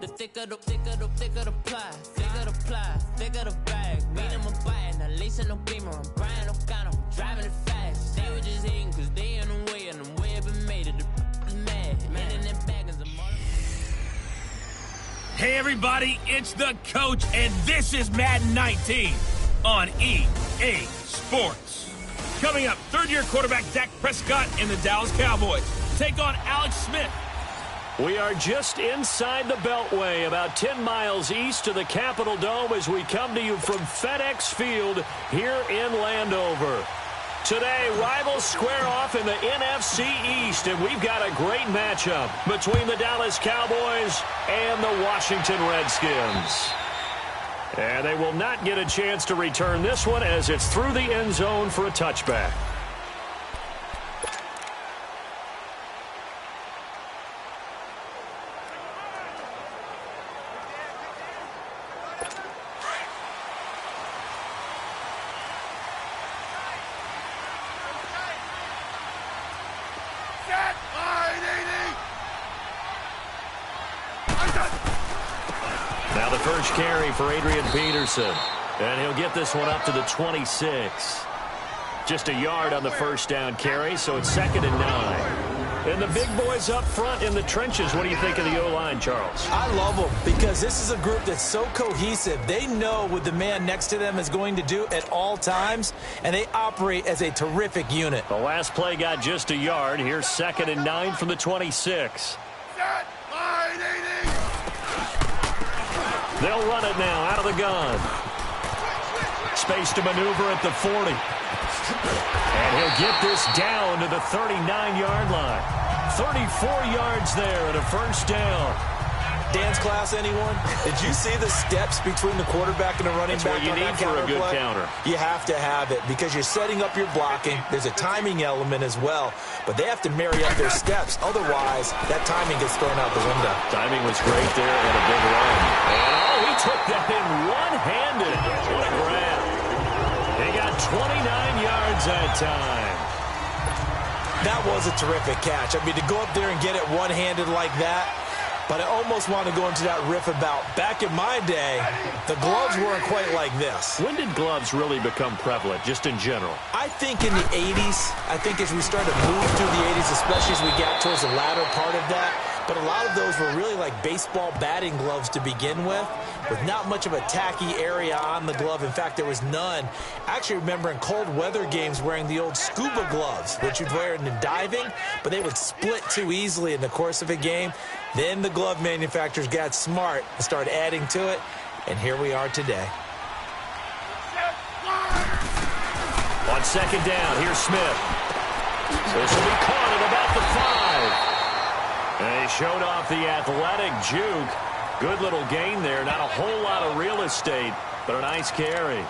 The thicker the pie, thicker the ply, thicker the bag. Meet them a bite, now lease in no beamer. I'm Brian O'Connor, driving it fast. They were just hating cause they in the way, and the way it been made it. The mad, man in them back is a mother. Hey everybody, it's the coach, and this is Madden 19 on EA Sports. Coming up, third-year quarterback Dak Prescott and the Dallas Cowboys take on Alex Smith. We are just inside the Beltway, about 10 miles east of the Capitol Dome as we come to you from FedEx Field here in Landover. Today, rivals square off in the NFC East, and we've got a great matchup between the Dallas Cowboys and the Washington Redskins. And they will not get a chance to return this one as it's through the end zone for a touchback. Now the first carry for Adrian Peterson. And he'll get this one up to the 26. Just a yard on the first down carry, so it's 2nd and 9. And the big boys up front in the trenches. What do you think of the O-line, Charles? I love them because this is a group that's so cohesive. They know what the man next to them is going to do at all times, and they operate as a terrific unit. The last play got just a yard. Here's 2nd and 9 from the 26. They'll run it now out of the gun. Space to maneuver at the 40. And he'll get this down to the 39-yard line. 34 yards there and a first down. Dance class, anyone? Did you see the steps between the quarterback and the running back? That's what you need for a good counter. You have to have it because you're setting up your blocking. There's a timing element as well, but they have to marry up their steps. Otherwise, that timing gets thrown out the window. Timing was great there and a big run. And he took that in one-handed. What a grab. He got 29 yards that time. That was a terrific catch. I mean, to go up there and get it one-handed like that. But I almost want to go into that riff about back in my day, the gloves weren't quite like this. When did gloves really become prevalent, just in general? I think in the 80s. I think as we started to move through the 80s, especially as we got towards the latter part of that. But a lot of those were really like baseball batting gloves to begin with not much of a tacky area on the glove. In fact, there was none. I actually remember in cold weather games wearing the old scuba gloves, which you'd wear in diving, but they would split too easily in the course of a game. Then the glove manufacturers got smart and started adding to it, and here we are today. On 2nd down, here's Smith. This will be caught at about the 5. And he showed off the athletic juke. Good little gain there. Not a whole lot of real estate, but a nice carry.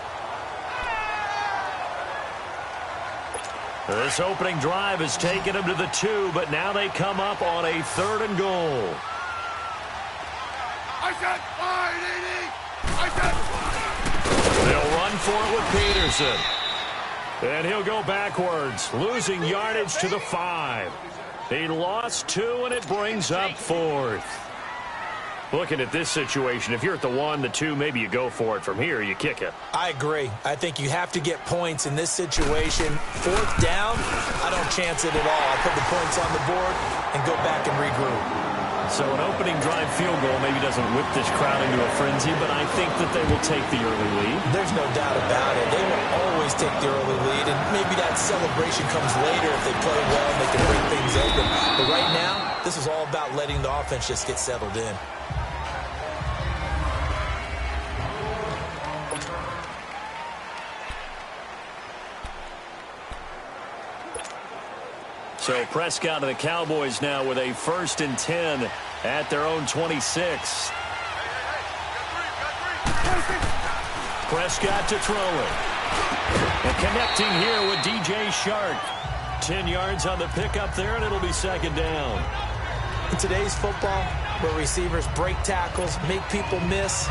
This opening drive has taken them to the 2, but now they come up on a 3rd and goal. They'll run for it with Peterson. And he'll go backwards, losing yardage to the 5. He lost 2, and it brings up 4th. Looking at this situation, if you're at the 1, the 2, maybe you go for it. From here, you kick it. I agree. I think you have to get points in this situation. 4th down, I don't chance it at all. I put the points on the board and go back and regroup. So an opening drive field goal maybe doesn't whip this crowd into a frenzy, but I think that they will take the early lead. There's no doubt about it. They will always take the early lead, and maybe that celebration comes later if they play well and they can break things open. But right now, this is all about letting the offense just get settled in. So Prescott and the Cowboys now with a 1st and 10 at their own 26. Prescott to throw it. And connecting here with DJ Shark. 10 yards on the pickup there, and it'll be 2nd down. In today's football, where receivers break tackles, make people miss,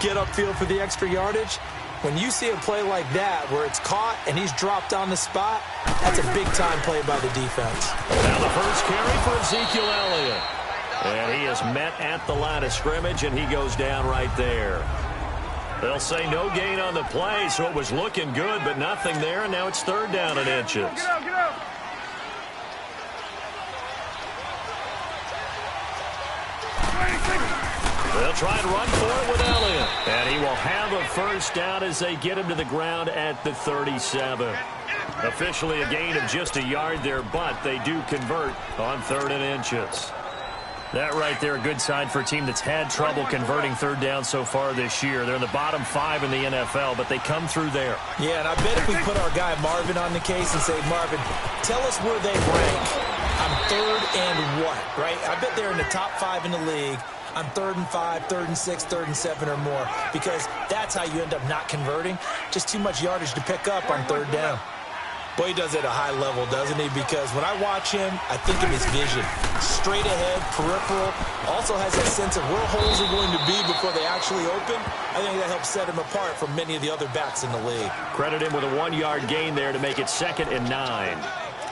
get upfield for the extra yardage, when you see a play like that where it's caught and he's dropped on the spot, that's a big-time play by the defense. Now the first carry for Ezekiel Elliott. And he just met at the line of scrimmage, and he goes down right there. They'll say no gain on the play, so it was looking good, but nothing there, and now it's 3rd down and inches. Get out, get out. They'll try and run for it with Elliott. And he will have a 1st down as they get him to the ground at the 37. Officially a gain of just a yard there, but they do convert on 3rd and inches. That right there, a good sign for a team that's had trouble converting 3rd down so far this year. They're in the bottom 5 in the NFL, but they come through there. Yeah, and I bet if we put our guy Marvin on the case and say, Marvin, tell us where they rank. I'm 3rd and what, right? I bet they're in the top 5 in the league. I'm 3rd and 5, 3rd and 6, 3rd and 7 or more, because that's how you end up not converting. Just too much yardage to pick up on 3rd down. Boy, he does it at a high level, doesn't he? Because when I watch him, I think of his vision. Straight ahead, peripheral. Also has that sense of where holes are going to be before they actually open. I think that helps set him apart from many of the other backs in the league. Credit him with a 1-yard gain there to make it 2nd and 9.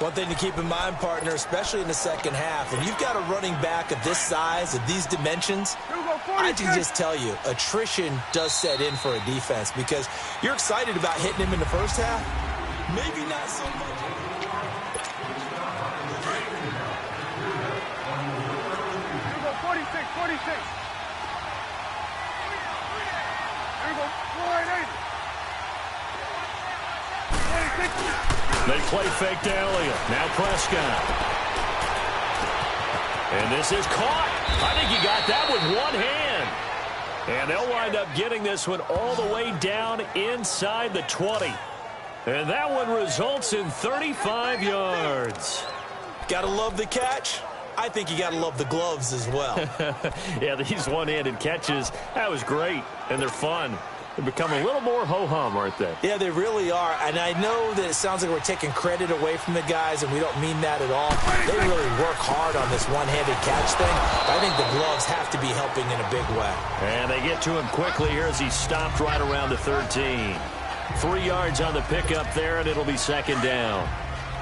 One thing to keep in mind, partner, especially in the second half, when you've got a running back of this size, of these dimensions, I can just tell you, attrition does set in for a defense because you're excited about hitting him in the first half. Maybe not so much. Here we go, 46, 46. Here we go, 480. 26. They play fake to Elliott. Now Prescott. And this is caught. I think he got that with one hand. And they'll wind up getting this one all the way down inside the 20. And that one results in 35 yards. Gotta love the catch. I think you gotta love the gloves as well. Yeah, these one-handed catches, that was great. And they're fun. They become a little more ho-hum, aren't they? Yeah, they really are. And I know that it sounds like we're taking credit away from the guys, and we don't mean that at all. They really work hard on this one-handed catch thing. I think the gloves have to be helping in a big way. And they get to him quickly here as he's stopped right around the 13. 3 yards on the pickup there, and it'll be 2nd down.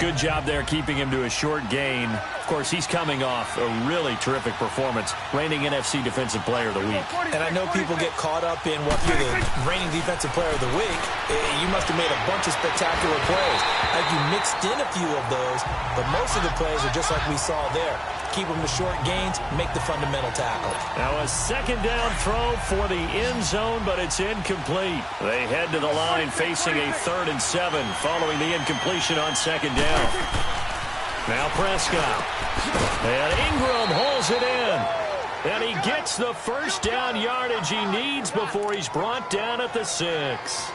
Good job there keeping him to a short gain. Of course, he's coming off a really terrific performance, reigning NFC Defensive Player of the Week. And I know people get caught up in what you're the reigning Defensive Player of the Week. You must have made a bunch of spectacular plays. You mixed in a few of those, but most of the plays are just like we saw there. Keep them to short gains, make the fundamental tackle. Now a 2nd down throw for the end zone, but it's incomplete. They head to the line facing a 3rd and 7 following the incompletion on 2nd down. Now Prescott. And Ingram holds it in. And he gets the 1st down yardage he needs before he's brought down at the 6.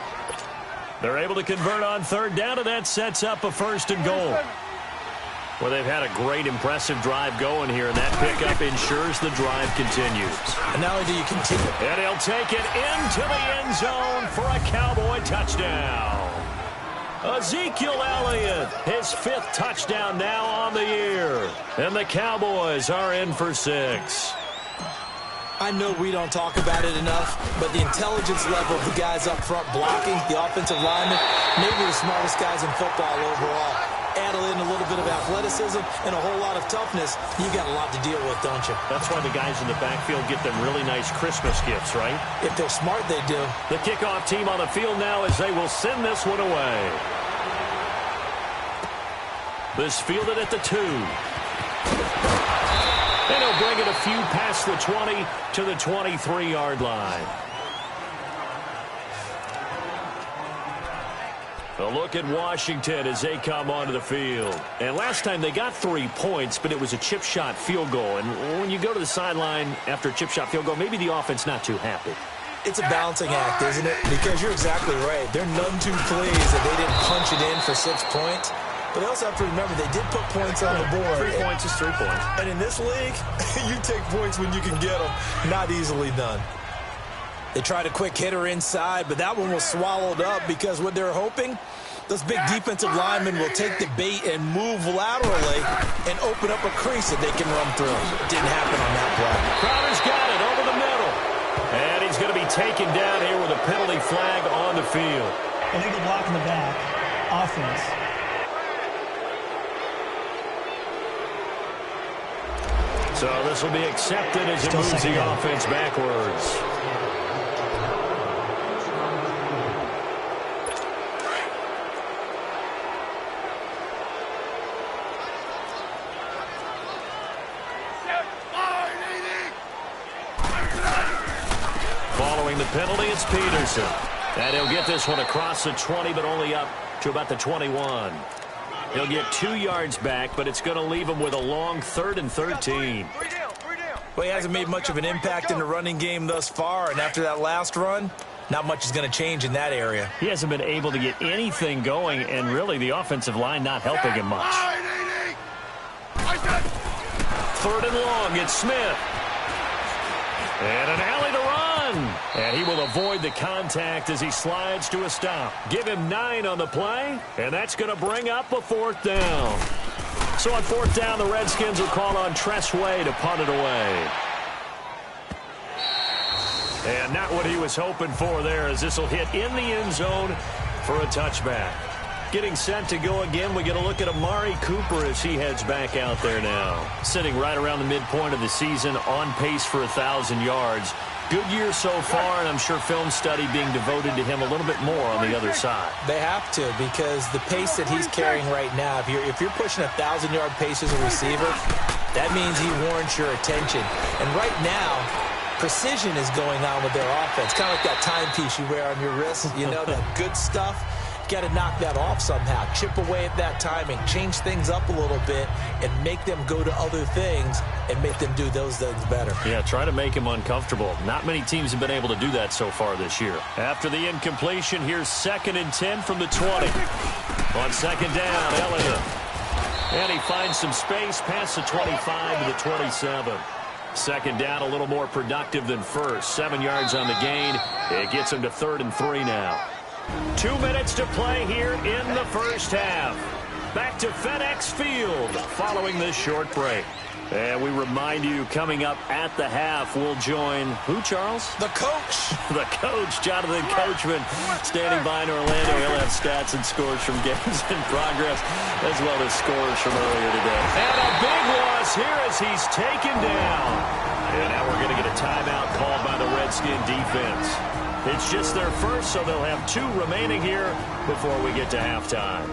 They're able to convert on 3rd down, and that sets up a 1st and goal. Well, they've had a great, impressive drive going here, and that pickup ensures the drive continues. And not only do you continue. And he'll take it into the end zone for a Cowboy touchdown. Ezekiel Elliott, his 5th touchdown now on the year. And the Cowboys are in for 6. I know we don't talk about it enough, but the intelligence level of the guys up front blocking, the offensive linemen, maybe the smartest guys in football overall. Add in a little bit of athleticism and a whole lot of toughness, you got a lot to deal with, don't you? That's why the guys in the backfield get them really nice Christmas gifts, right? If they're smart, they do. The kickoff team on the field now as they will send this one away. This fielded at the 2. And he'll bring it a few past the 20 to the 23-yard line. A look at Washington as they come onto the field. And last time they got 3 points, but it was a chip shot field goal. And when you go to the sideline after a chip shot field goal, maybe the offense not too happy. It's a balancing act, isn't it? Because you're exactly right. They're none too pleased that they didn't punch it in for 6 points. But they also have to remember they did put points on the board. 3 points is 3 points. And in this league, you take points when you can get them. Not easily done. They tried a quick hitter inside, but that one was swallowed up because what they're hoping, those big defensive linemen will take the bait and move laterally and open up a crease that they can run through. Didn't happen on that play. Crowder's got it over the middle. And he's going to be taken down here with a penalty flag on the field. Illegal block in the back. Offense. So this will be accepted as it moves the offense backwards. Following the penalty, it's Peterson. And he'll get this one across the 20, but only up to about the 21. He'll get 2 yards back, but it's going to leave him with a long 3rd and 13. Well, he hasn't made much of an impact in the running game thus far, and after that last run, not much is going to change in that area. He hasn't been able to get anything going, and really the offensive line not helping him much. 3rd and long, it's Smith. And an alley to run. And he will avoid the contact as he slides to a stop. Give him 9 on the play, and that's going to bring up a 4th down. So on 4th down, the Redskins will call on Tressway to punt it away. And not what he was hoping for there, as this will hit in the end zone for a touchback. Getting set to go again, we get a look at Amari Cooper as he heads back out there now. Sitting right around the midpoint of the season, on pace for 1,000 yards. Good year so far, and I'm sure film study being devoted to him a little bit more on the other side. They have to, because the pace that he's carrying right now, if you're pushing 1,000-yard pace as a receiver, that means he warrants your attention. And right now, precision is going on with their offense. Kind of like that timepiece you wear on your wrist, you know, that good stuff. Got to knock that off somehow. Chip away at that timing. Change things up a little bit and make them go to other things and make them do those things better. Yeah, try to make him uncomfortable. Not many teams have been able to do that so far this year. After the incompletion, here's 2nd and 10 from the 20. On 2nd down, Elliott. And he finds some space past the 25 to the 27. 2nd down, a little more productive than first. 7 yards on the gain. It gets him to 3rd and 3 now. 2 minutes to play here in the first half. Back to FedEx Field following this short break. And we remind you, coming up at the half, we'll join who, Charles? The coach. The coach, Jonathan Coachman, standing by in Orlando. He'll have stats and scores from games in progress, as well as scores from earlier today. And a big loss here as he's taken down. And now we're going to get a timeout called by the Redskin defense. It's just their first, so they'll have 2 remaining here before we get to halftime.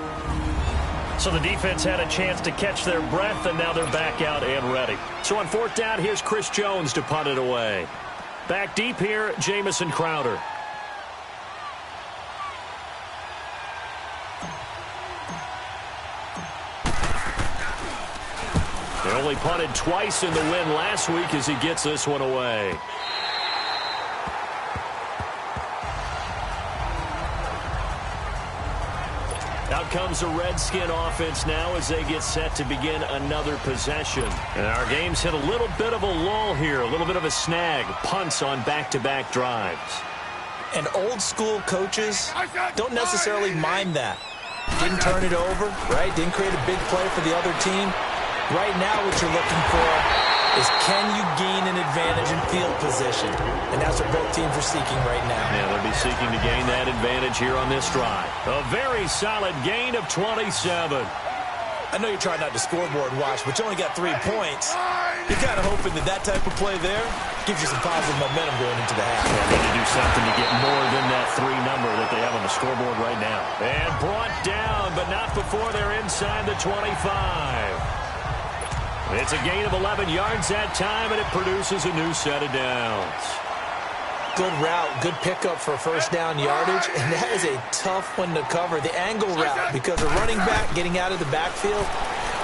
So the defense had a chance to catch their breath, and now they're back out and ready. So on 4th down, here's Chris Jones to punt it away. Back deep here, Jamison Crowder. They only punted twice in the win last week as he gets this one away. Out comes the Redskin offense now as they get set to begin another possession. And our game's hit a little bit of a lull here, a little bit of a snag. Punts on back-to-back drives. And old-school coaches don't necessarily mind that. Didn't turn it over, right? Didn't create a big play for the other team. Right now what you're looking for is, can you gain an advantage in field position? And that's what both teams are seeking right now. Yeah, they'll be seeking to gain that advantage here on this drive. A very solid gain of 27. I know you're trying not to scoreboard watch, but you only got 3 points. You're kind of hoping that type of play there gives you some positive momentum going into the half. Yeah, they need to do something to get more than that 3 number that they have on the scoreboard right now. And brought down, but not before they're inside the 25. It's a gain of 11 yards that time, and it produces a new set of downs. Good route, good pickup for first down yardage, and that is a tough one to cover. The angle route, because a running back getting out of the backfield,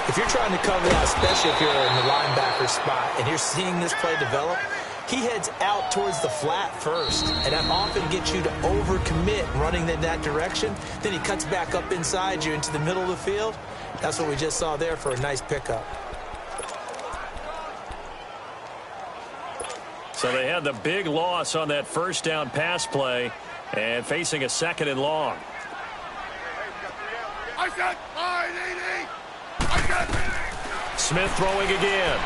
if you're trying to cover that, especially if you're in the linebacker spot, and you're seeing this play develop, he heads out towards the flat first, and that often gets you to overcommit running in that direction. Then he cuts back up inside you into the middle of the field. That's what we just saw there for a nice pickup. So they had the big loss on that first down pass play and facing a 2nd and long. Smith throwing again.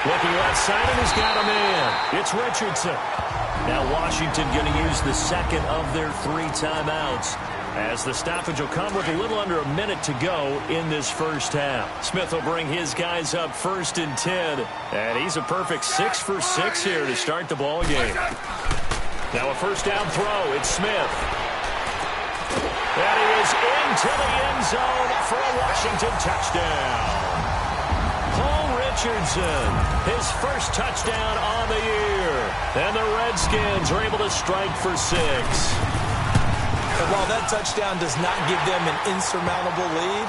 Looking left side, and he's got him in. It's Richardson. Now Washington going to use the 2nd of their 3 timeouts as the stoppage will come with a little under a minute to go in this first half. Smith will bring his guys up 1st and 10, and he's a perfect 6 for 6 here to start the ball game. Now a first down throw. It's Smith. And he is into the end zone for a Washington touchdown. Paul Richardson, his first touchdown on the year. And the Redskins are able to strike for 6. And while that touchdown does not give them an insurmountable lead,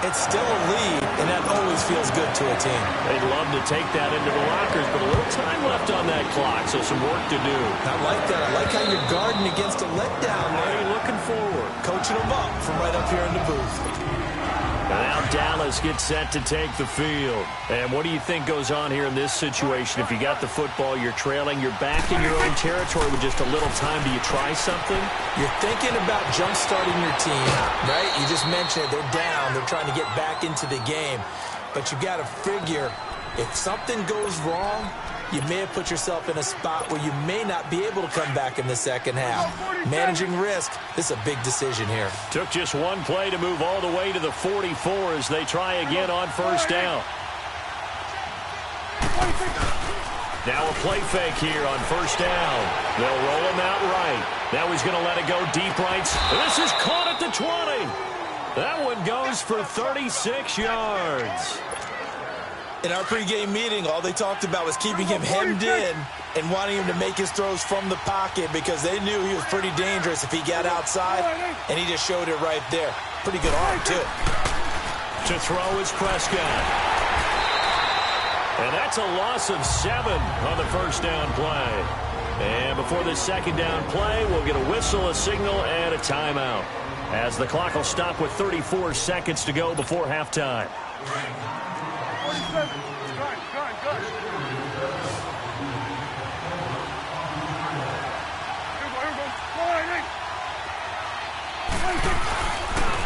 it's still a lead, and that always feels good to a team. They'd love to take that into the lockers, but a little time left on that clock, so some work to do. I like that. I like how you're guarding against a letdown there. You're looking forward. Coaching them up from right up here in the booth. And now Dallas gets set to take the field. And what do you think goes on here in this situation? If you got the football, you're trailing, you're back in your own territory with just a little time. Do you try something? You're thinking about jump-starting your team, right? You just mentioned it. They're down. They're trying to get back into the game. But you got to figure, if something goes wrong, you may have put yourself in a spot where you may not be able to come back in the second half. Managing risk, this is a big decision here. Took just one play to move all the way to the 44 as they try again on first down. Now a play fake here on first down. They'll roll him out right. Now he's going to let it go deep right. This is caught at the 20. That one goes for 36 yards. In our pregame meeting, all they talked about was keeping him hemmed in and wanting him to make his throws from the pocket because they knew he was pretty dangerous if he got outside, and he just showed it right there. Pretty good arm, too. To throw is Prescott. And that's a loss of 7 on the first down play. And before the second down play, we'll get a whistle, a signal, and a timeout, as the clock will stop with 34 seconds to go before halftime. 47. Good.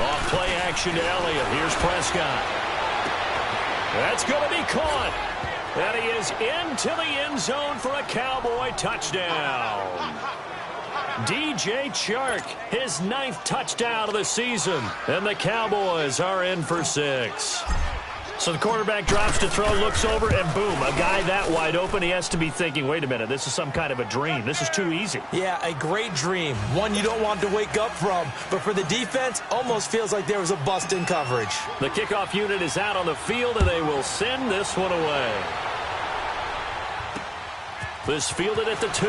Off play action to Elliott. Here's Prescott. That's going to be caught. And he is into the end zone for a Cowboy touchdown. DJ Chark, his 9th touchdown of the season. And the Cowboys are in for 6. So the quarterback drops to throw, looks over, and boom, a guy that wide open, he has to be thinking, wait a minute, this is some kind of a dream. This is too easy. Yeah, a great dream. One you don't want to wake up from. But for the defense, almost feels like there was a bust in coverage. The kickoff unit is out on the field, and they will send this one away. This fielded at the 2.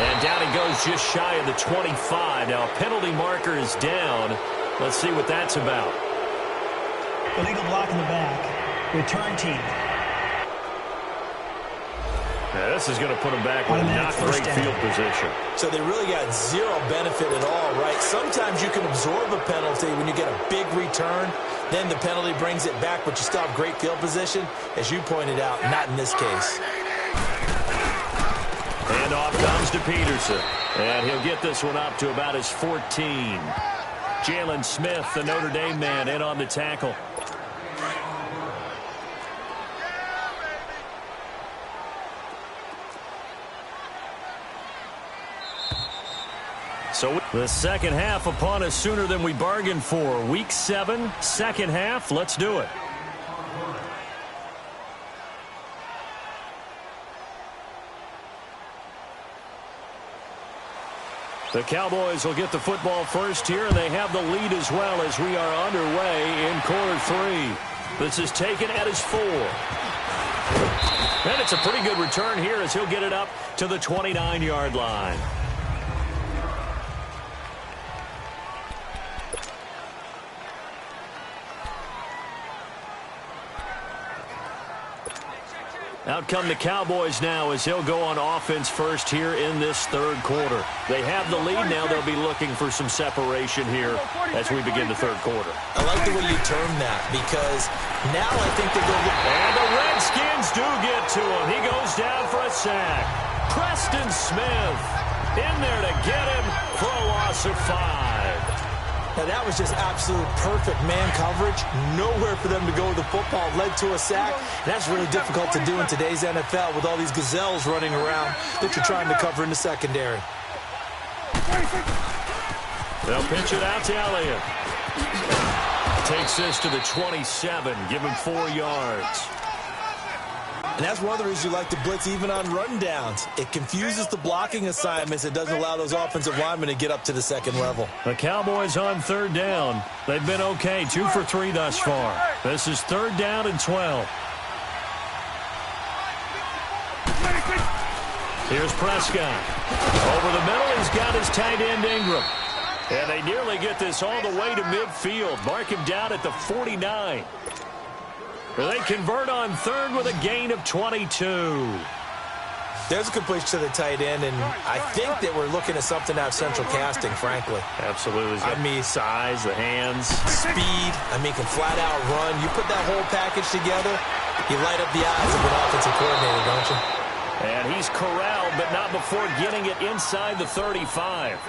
And down he goes just shy of the 25. Now a penalty marker is down. Let's see what that's about. Illegal block in the back. Return team. Yeah, this is going to put them back with not great field position. So they really got zero benefit at all, right? Sometimes you can absorb a penalty when you get a big return. Then the penalty brings it back, but you still have great field position. As you pointed out, not in this case. And off comes to Peterson. And he'll get this one up to about his 14. Jalen Smith, the Notre Dame man, in on the tackle. So the second half upon us sooner than we bargained for. Week 7, second half. Let's do it. The Cowboys will get the football first here, and they have the lead as well as we are underway in quarter 3. This is taken at his 4. And it's a pretty good return here as he'll get it up to the 29-yard line. Out come the Cowboys now as he'll go on offense first here in this third quarter. They have the lead now. They'll be looking for some separation here as we begin the third quarter. I like the way you term that because now I think they're going to... And the Redskins do get to him. He goes down for a sack. Preston Smith in there to get him for a loss of 5. Now, that was just absolute perfect man coverage. Nowhere for them to go with the football. Led to a sack. And that's really difficult to do in today's NFL with all these gazelles running around that you're trying to cover in the secondary. They'll pitch it out to Elliott. Takes this to the 27. Give him 4 yards. And that's one of the reasons you like to blitz even on rundowns. It confuses the blocking assignments. It doesn't allow those offensive linemen to get up to the second level. The Cowboys on 3rd down. They've been okay, 2 for 3 thus far. This is 3rd down and 12. Here's Prescott. Over the middle, he's got his tight end Ingram. And they nearly get this all the way to midfield. Mark him down at the 49. They convert on 3rd with a gain of 22. There's a completion to the tight end, and I think that we're looking at something out of central casting, frankly. Absolutely. I mean, size, the hands. Speed. I mean, can flat out run. You put that whole package together, you light up the eyes of an offensive coordinator, don't you? And he's corralled, but not before getting it inside the 35.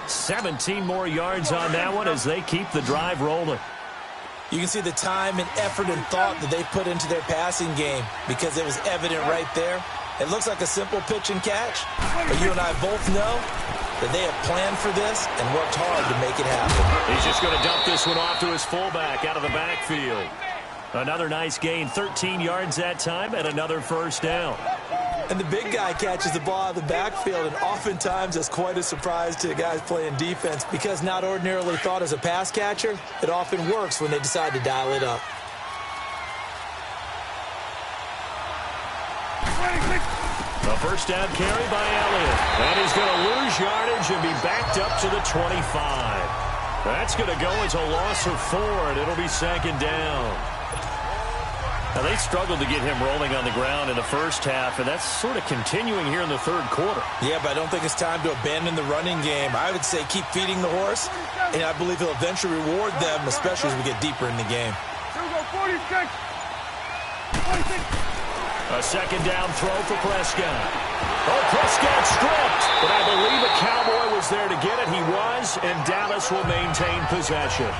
17 more yards on that one as they keep the drive rolling. You can see the time and effort and thought that they put into their passing game because it was evident right there. It looks like a simple pitch and catch, but you and I both know that they have planned for this and worked hard to make it happen. He's just going to dump this one off to his fullback out of the backfield. Another nice gain, 13 yards that time, and another 1st down. And the big guy catches the ball out of the backfield, and oftentimes it's quite a surprise to the guys playing defense because not ordinarily thought as a pass catcher, it often works when they decide to dial it up. A 1st down carry by Elliott. And he's going to lose yardage and be backed up to the 25. That's going to go as a loss of 4, and it'll be 2nd down. Now, they struggled to get him rolling on the ground in the first half, and that's sort of continuing here in the 3rd quarter. Yeah, but I don't think it's time to abandon the running game. I would say keep feeding the horse, and I believe he'll eventually reward them, especially as we get deeper in the game. A 2nd down throw for Prescott. Oh, Prescott stripped, but I believe a Cowboy was there to get it. He was, and Dallas will maintain possession.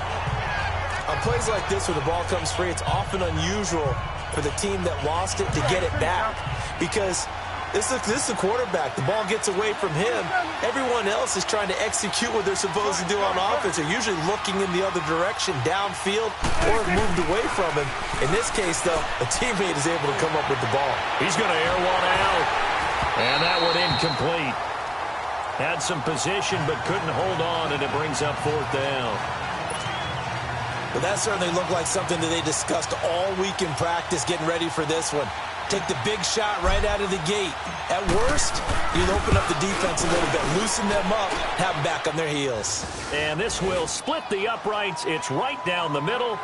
On plays like this where the ball comes free, it's often unusual for the team that lost it to get it back because this is the quarterback. The ball gets away from him. Everyone else is trying to execute what they're supposed to do on offense. They're usually looking in the other direction, downfield, or have moved away from him. In this case, though, a teammate is able to come up with the ball. He's going to air one out, and that one incomplete. Had some position but couldn't hold on, and it brings up 4th down. But that certainly looked like something that they discussed all week in practice getting ready for this one. Take the big shot right out of the gate. At worst, you'll open up the defense a little bit, loosen them up, have them back on their heels. And this will split the uprights. It's right down the middle.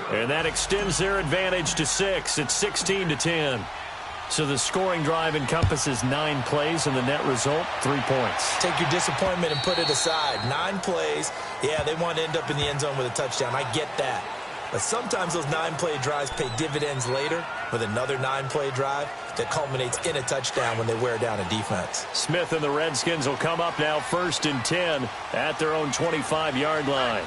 And that extends their advantage to 6. It's 16-10. So the scoring drive encompasses 9 plays, and the net result, 3 points. Take your disappointment and put it aside. 9 plays. Yeah, they want to end up in the end zone with a touchdown. I get that. But sometimes those 9-play drives pay dividends later with another 9-play drive that culminates in a touchdown when they wear down a defense. Smith and the Redskins will come up now 1st and 10 at their own 25-yard line.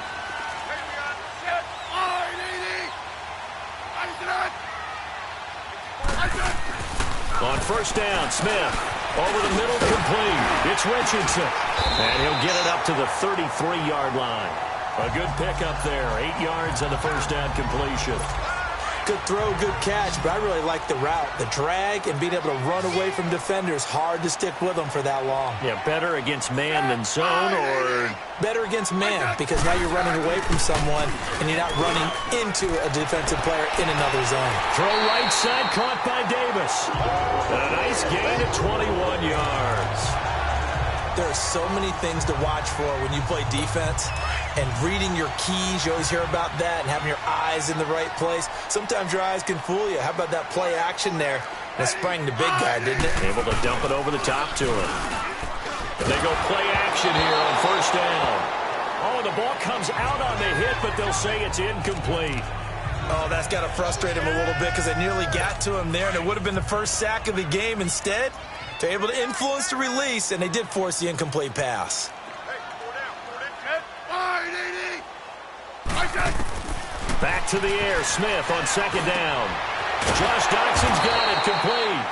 On 1st down, Smith over the middle, complete. It's Richardson, and he'll get it up to the 33-yard line. A good pickup there, 8 yards on the 1st down completion. Good throw, good catch, but I really like the route. The drag and being able to run away from defenders, hard to stick with them for that long. Yeah, better against man than zone, or? Better against man, because now you're running away from someone and you're not running into a defensive player in another zone. Throw right side, caught by Davis. And a nice gain of 21 yards. There are so many things to watch for when you play defense. And reading your keys, you always hear about that, and having your eyes in the right place. Sometimes your eyes can fool you. How about that play action there? And it sprang the big guy, didn't it? Able to dump it over the top to him. And they go play action here on 1st down. Oh, the ball comes out on the hit, but they'll say it's incomplete. Oh, that's got to frustrate him a little bit because they nearly got to him there, and it would have been the first sack of the game. Instead, they're able to influence the release, and they did force the incomplete pass. Back to the air, Smith on 2nd down. Josh Doxson's got it, complete.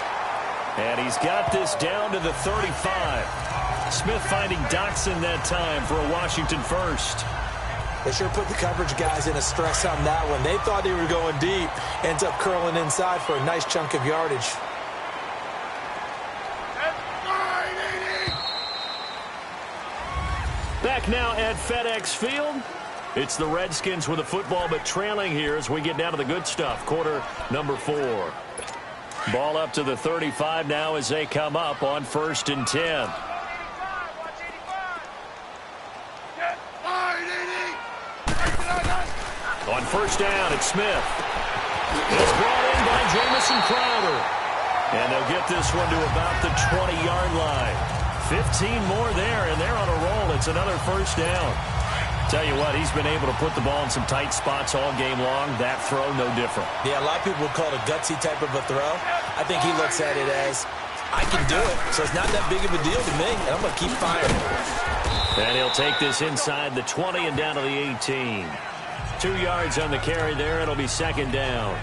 And he's got this down to the 35. Smith finding Doxson that time for a Washington first. They sure put the coverage guys in a stress on that one. They thought they were going deep. Ends up curling inside for a nice chunk of yardage. Back now at FedEx Field. It's the Redskins with the football, but trailing here as we get down to the good stuff. Quarter number 4. Ball up to the 35 now as they come up on 1st and 10. On 1st down, it's Smith. It's brought in by Jamison Crowder. And they'll get this one to about the 20-yard line. 15 more there, and they're on a roll. It's another 1st down. Tell you what, he's been able to put the ball in some tight spots all game long. That throw, no different. Yeah, a lot of people would call it a gutsy type of a throw. I think he looks at it as, I can do it, so it's not that big of a deal to me, and I'm going to keep firing. And he'll take this inside the 20 and down to the 18. 2 yards on the carry there. It'll be 2nd down.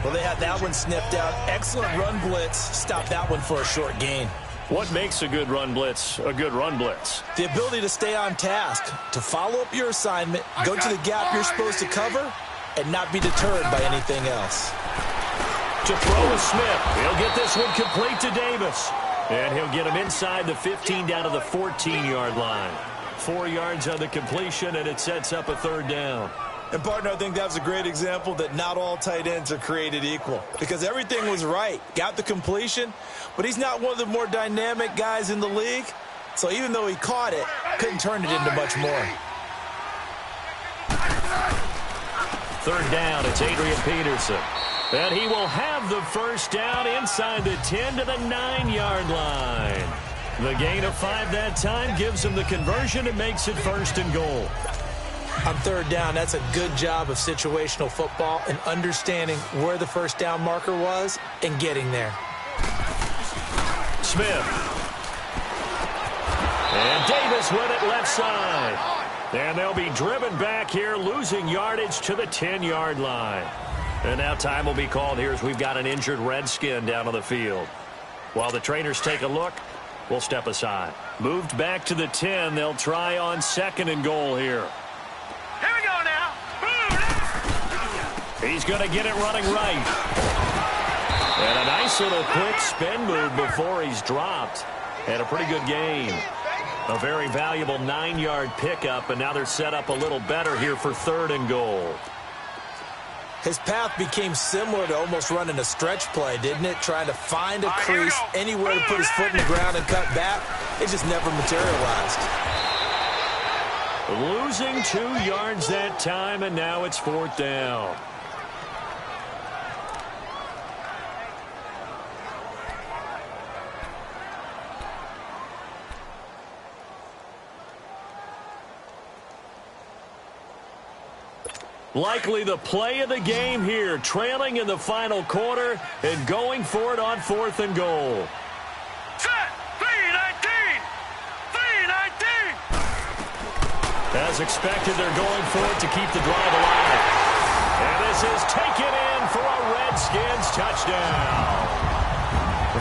Well, they had that one sniffed out. Excellent run blitz. Stop that one for a short gain. What makes a good run blitz a good run blitz? The ability to stay on task, to follow up your assignment, go to the gap you're supposed to cover, and not be deterred by anything else. To throw is Smith. He'll get this one complete to Davis. And he'll get him inside the 15 down to the 14-yard line. 4 yards on the completion, and it sets up a 3rd down. And, partner, I think that was a great example that not all tight ends are created equal. Because everything was right. Got the completion, but he's not one of the more dynamic guys in the league. So even though he caught it, couldn't turn it into much more. 3rd down, it's Adrian Peterson. And he will have the 1st down inside the 10 to the 9-yard line. The gain of 5 that time gives him the conversion and makes it 1st and goal. On 3rd down, that's a good job of situational football and understanding where the 1st down marker was and getting there. Smith. And Davis with it left side. And they'll be driven back here, losing yardage to the 10-yard line. And now time will be called here as we've got an injured Redskin down on the field. While the trainers take a look, we'll step aside. Moved back to the 10. They'll try on 2nd and goal here. Here we go now. He's going to get it running right. And a nice little quick spin move before he's dropped. And a pretty good gain. A very valuable 9-yard pickup, and now they're set up a little better here for 3rd and goal. His path became similar to almost running a stretch play, didn't it? Trying to find a crease, anywhere to put his foot in the ground and cut back. It just never materialized. Losing 2 yards that time, and now it's 4th down. Likely the play of the game here, trailing in the final quarter and going for it on 4th and goal. Set! 3-19! 3-19! As expected, they're going for it to keep the drive alive. And this is taken in for a Redskins touchdown.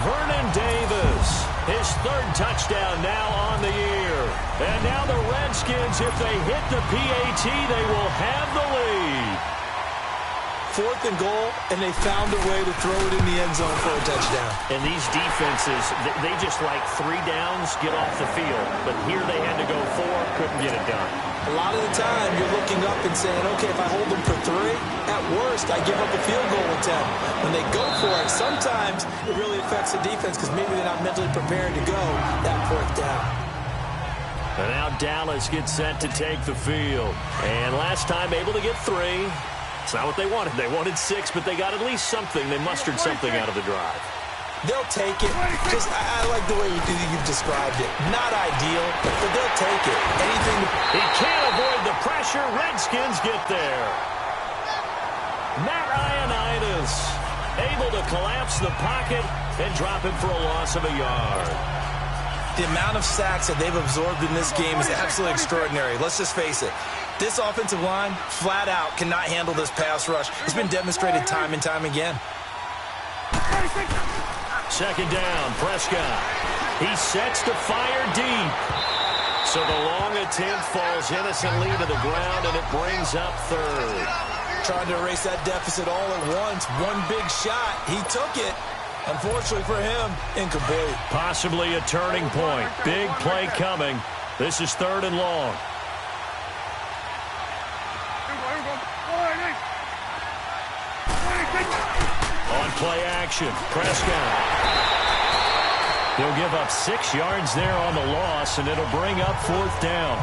Vernon Davis, his 3rd touchdown now on the year. And now the Redskins, if they hit the PAT, they will have the lead. 4th and goal, and they found a way to throw it in the end zone for a touchdown. And these defenses, they just like 3 downs, get off the field. But here they had to go 4, couldn't get it done. A lot of the time, you're looking up and saying, okay, if I hold them for 3, at worst, I give up a field goal attempt. When they go for it, sometimes it really affects the defense because maybe they're not mentally prepared to go that 4th down. And now Dallas gets set to take the field. And last time able to get 3. It's not what they wanted. They wanted 6, but they got at least something. They mustered something out of the drive. They'll take it. Just, I like the way you've described it. Not ideal, but they'll take it. Anything. He can't avoid the pressure. Redskins get there. Matt Ioannidis able to collapse the pocket and drop him for a loss of a yard. The amount of sacks that they've absorbed in this game is absolutely extraordinary. Let's just face it. This offensive line, flat out, cannot handle this pass rush. It's been demonstrated time and time again. Second down, Prescott. He sets to fire deep. So the long attempt falls innocently to the ground, and it brings up third. Trying to erase that deficit all at once. One big shot. He took it. Unfortunately for him, incomplete. Possibly a turning point. Big play coming. This is third and long. On play action, Prescott. He'll give up 6 yards there on the loss, and it'll bring up fourth down.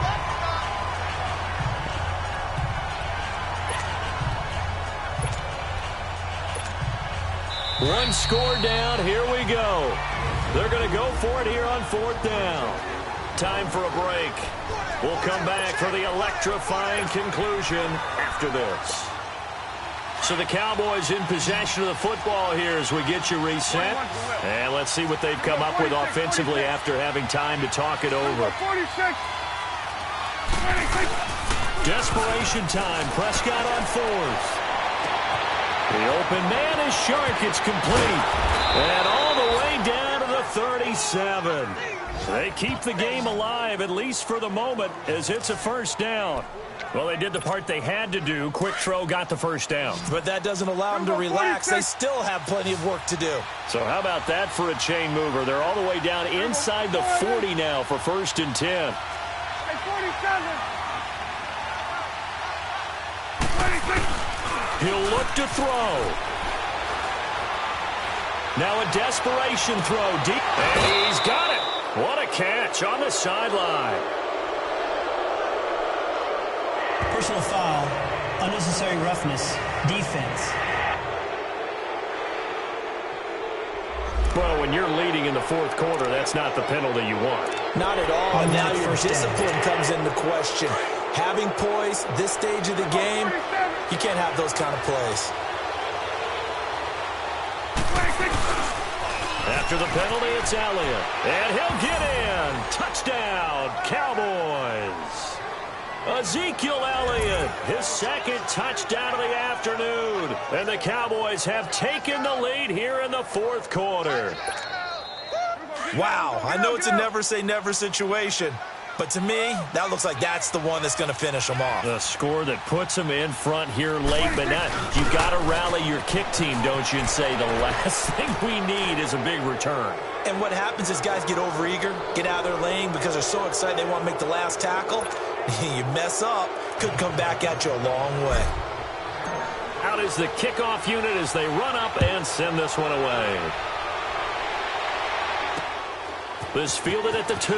One score down. Here we go. They're going to go for it here on fourth down. Time for a break. We'll come back for the electrifying conclusion after this. So the Cowboys in possession of the football here as we get you reset. And let's see what they've come up with offensively after having time to talk it over. Desperation time. Prescott on fourth. The open man is Shark. It's complete. And all the way down to the 37. They keep the game alive, at least for the moment, as it's a first down. Well, they did the part they had to do. Quick throw got the first down. But that doesn't allow them to relax. They still have plenty of work to do. So how about that for a chain mover? They're all the way down inside the 40 now for first and 10. He'll look to throw. Now a desperation throw deep. And he's got it. What a catch on the sideline. Personal foul, unnecessary roughness, defense. Well, when you're leading in the fourth quarter, that's not the penalty you want. Not at all. And now your discipline comes into question. Having poise this stage of the game, you can't have those kind of plays. After the penalty, it's Elliott. And he'll get in. Touchdown, Cowboys. Ezekiel Elliott, his second touchdown of the afternoon. And the Cowboys have taken the lead here in the fourth quarter. Wow, I know it's a never-say-never situation. But to me, that looks like that's the one that's going to finish them off. The score that puts them in front here late, but now you've got to rally your kick team, don't you, and say the last thing we need is a big return. And what happens is guys get overeager, get out of their lane because they're so excited they want to make the last tackle. You mess up, could come back at you a long way. Out is the kickoff unit as they run up and send this one away. This fielded at the 2.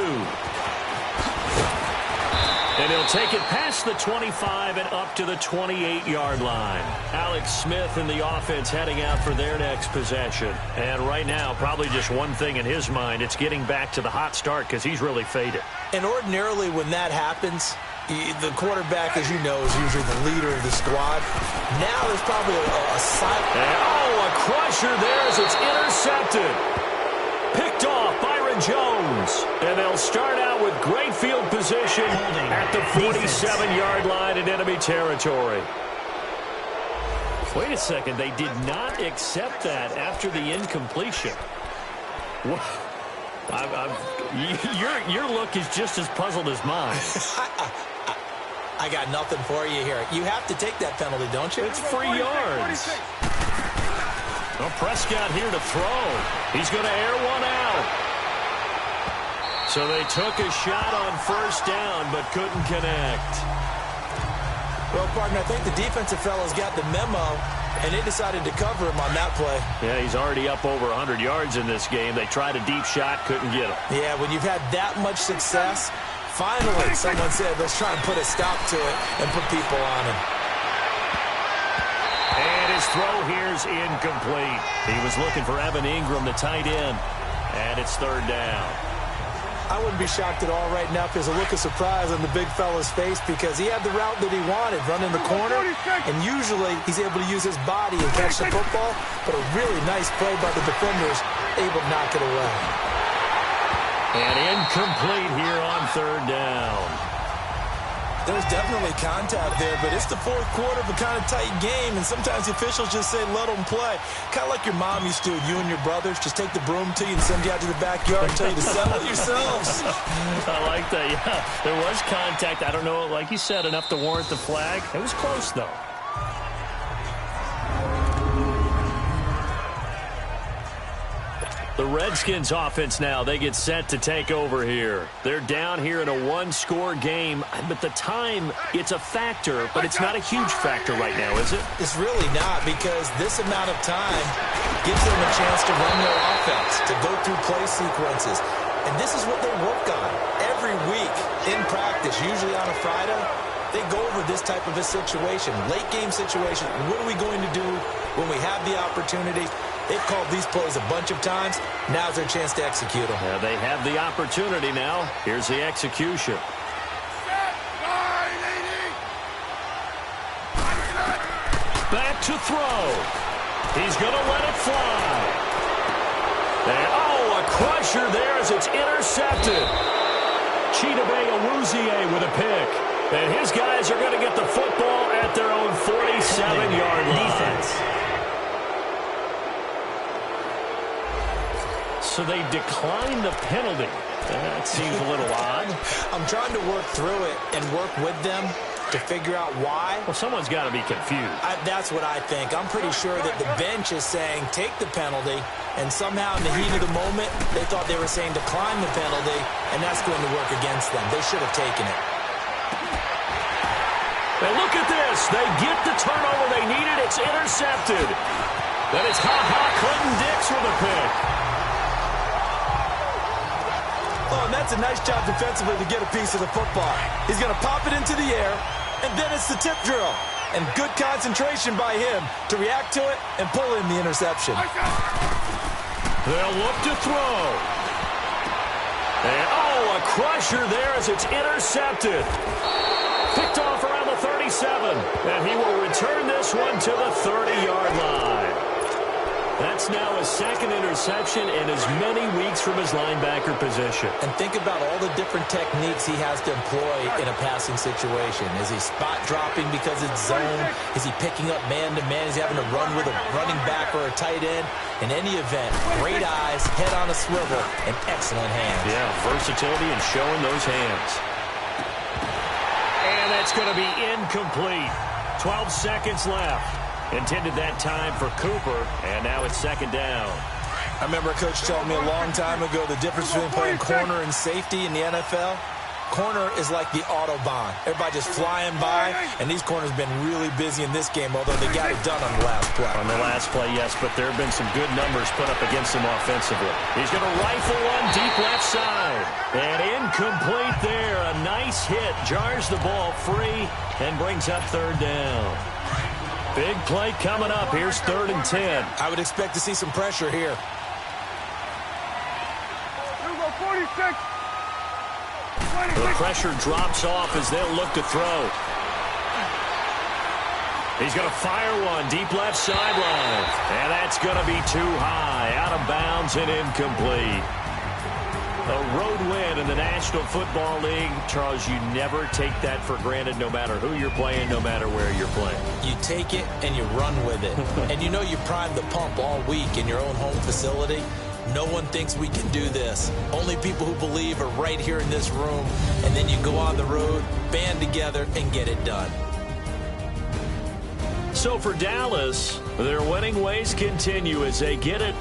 And he'll take it past the 25 and up to the 28-yard line. Alex Smith and the offense heading out for their next possession. And right now, probably just one thing in his mind. It's getting back to the hot start because he's really faded. And ordinarily when that happens, the quarterback, as you know, is usually the leader of the squad. Now there's probably a silent... a crusher there as it's intercepted. Picked off Byron Jones. And they'll start out with great field position at the 47-yard line in enemy territory. Wait a second. They did not accept that after the incompletion. Your look is just as puzzled as mine. I got nothing for you here. You have to take that penalty, don't you? It's free yards. Well, Prescott here to throw. He's going to air one out. So they took a shot on first down, but couldn't connect. Well, partner, I think the defensive fellows got the memo, and they decided to cover him on that play. Yeah, he's already up over 100 yards in this game. They tried a deep shot, couldn't get him. Yeah, when you've had that much success, finally someone said, let's try and put a stop to it and put people on him. And his throw here's incomplete. He was looking for Evan Ingram, the tight end, and it's third down. I wouldn't be shocked at all right now if there's a look of surprise on the big fella's face because he had the route that he wanted, running the corner, and usually he's able to use his body and catch the football, but a really nice play by the defenders, able to knock it away. And incomplete here on third down. There's definitely contact there, but it's the fourth quarter of a kind of tight game, and sometimes the officials just say, let them play. Kind of like your mom used to with you and your brothers. Just take the broom to you and send you out to the backyard and tell you to settle yourselves. I like that, yeah. There was contact. I don't know, like you said, enough to warrant the flag. It was close, though. The Redskins offense now, they get set to take over here. They're down here in a one-score game, but the time, it's a factor, but it's not a huge factor right now, is it? It's really not, because this amount of time gives them a chance to run their offense, to go through play sequences. And this is what they work on every week in practice, usually on a Friday. They go over this type of a situation, late-game situation. What are we going to do when we have the opportunity? They've called these plays a bunch of times. Now's their chance to execute them. Yeah, they have the opportunity now. Here's the execution. Back to throw. He's going to let it fly. And, a crusher there as it's intercepted. Chidobe Awuzie with a pick. And his guys are going to get the football at their own 47-yard line. Defense. So they declined the penalty. That seems a little odd. I'm trying to work through it and work with them to figure out why. Well, someone's got to be confused. That's what I think. I'm pretty sure that the bench is saying take the penalty, and somehow in the heat of the moment, they thought they were saying decline the penalty, and that's going to work against them. They should have taken it. And look at this. They get the turnover they needed. It's intercepted. Then it's Clinton-Dix with a pick. Oh, and that's a nice job defensively to get a piece of the football. He's going to pop it into the air, and then it's the tip drill. And good concentration by him to react to it and pull in the interception. They'll look to throw. And, a crusher there as it's intercepted. Picked off around the 37. And he will return this one to the 30-yard line. That's now his second interception in as many weeks from his linebacker position. And think about all the different techniques he has to employ in a passing situation. Is he spot dropping because it's zone? Is he picking up man-to-man? Is he having to run with a running back or a tight end? In any event, great eyes, head on a swivel, and excellent hands. Yeah, versatility and showing those hands. And that's going to be incomplete. 12 seconds left. Intended that time for Cooper, and now it's second down. I remember a coach telling me a long time ago the difference between playing corner and safety in the NFL. Corner is like the Autobahn. Everybody just flying by, and these corners have been really busy in this game, although they got it done on the last play. On the last play, yes, but there have been some good numbers put up against them offensively. He's going to rifle one deep left side. And incomplete there. A nice hit. Jars the ball free and brings up third down. Big play coming up. Here's 3rd and 10. I would expect to see some pressure here. Here we go, 46. The pressure drops off as they'll look to throw. He's going to fire one deep left sideline. And that's going to be too high. Out of bounds and incomplete. A road win in the National Football League. Charles, you never take that for granted no matter who you're playing, no matter where you're playing. You take it and you run with it. And you know you primed the pump all week in your own home facility. No one thinks we can do this. Only people who believe are right here in this room. And then you go on the road, band together, and get it done. So for Dallas, their winning ways continue as they get it